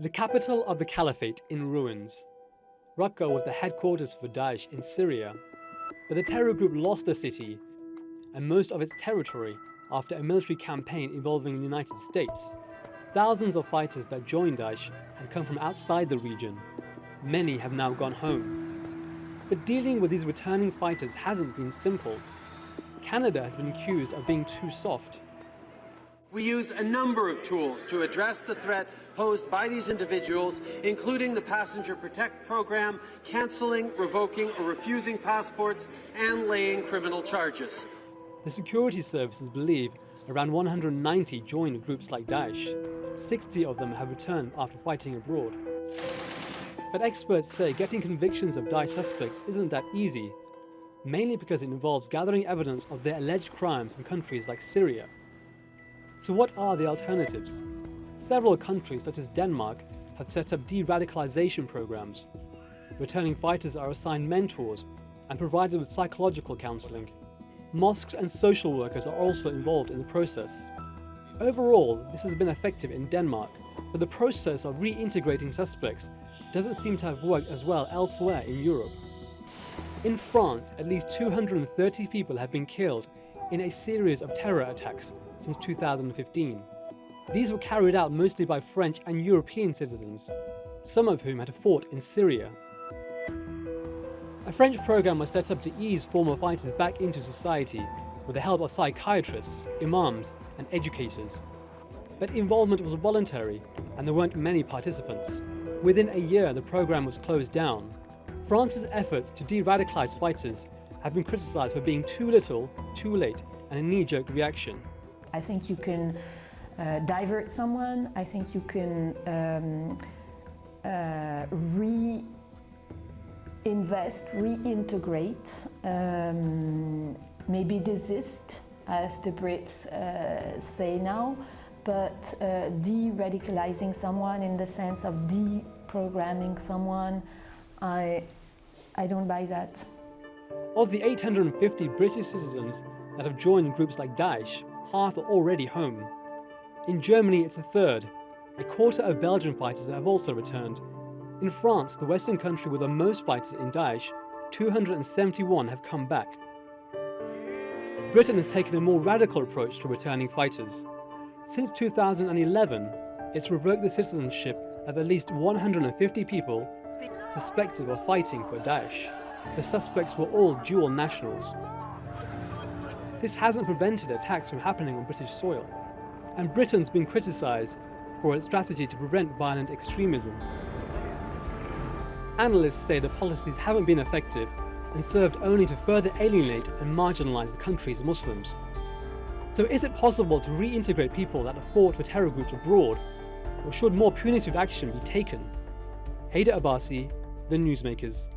The capital of the Caliphate in ruins. Raqqa was the headquarters for Daesh in Syria, but the terror group lost the city and most of its territory after a military campaign involving the United States. Thousands of fighters that joined Daesh had come from outside the region. Many have now gone home. But dealing with these returning fighters hasn't been simple. Canada has been accused of being too soft. We use a number of tools to address the threat posed by these individuals, including the Passenger Protect program, cancelling, revoking or refusing passports, and laying criminal charges. The security services believe around 190 joined groups like Daesh. 60 of them have returned after fighting abroad. But experts say getting convictions of Daesh suspects isn't that easy, mainly because it involves gathering evidence of their alleged crimes from countries like Syria. So what are the alternatives? Several countries such as Denmark have set up de-radicalisation programs. Returning fighters are assigned mentors and provided with psychological counselling. Mosques and social workers are also involved in the process. Overall, this has been effective in Denmark, but the process of reintegrating suspects doesn't seem to have worked as well elsewhere in Europe. In France, at least 230 people have been killed in a series of terror attacks since 2015. These were carried out mostly by French and European citizens, some of whom had fought in Syria. A French program was set up to ease former fighters back into society with the help of psychiatrists, imams, and educators. But involvement was voluntary and there weren't many participants. Within a year, the program was closed down. France's efforts to de-radicalise fighters have been criticised for being too little, too late, and a knee-jerk reaction. I think you can divert someone. I think you can reinvest, reintegrate, maybe desist, as the Brits say now, but de-radicalizing someone in the sense of deprogramming someone, I don't buy that. Of the 850 British citizens that have joined groups like Daesh, half are already home. In Germany, it's a third. A quarter of Belgian fighters have also returned. In France, the Western country with the most fighters in Daesh, 271 have come back. Britain has taken a more radical approach to returning fighters. Since 2011, it's revoked the citizenship of at least 150 people suspected of fighting for Daesh. The suspects were all dual nationals. This hasn't prevented attacks from happening on British soil, and Britain's been criticised for its strategy to prevent violent extremism. Analysts say the policies haven't been effective and served only to further alienate and marginalise the country's Muslims. So is it possible to reintegrate people that have fought for terror groups abroad, or should more punitive action be taken? Hyder Abbasi, The Newsmakers.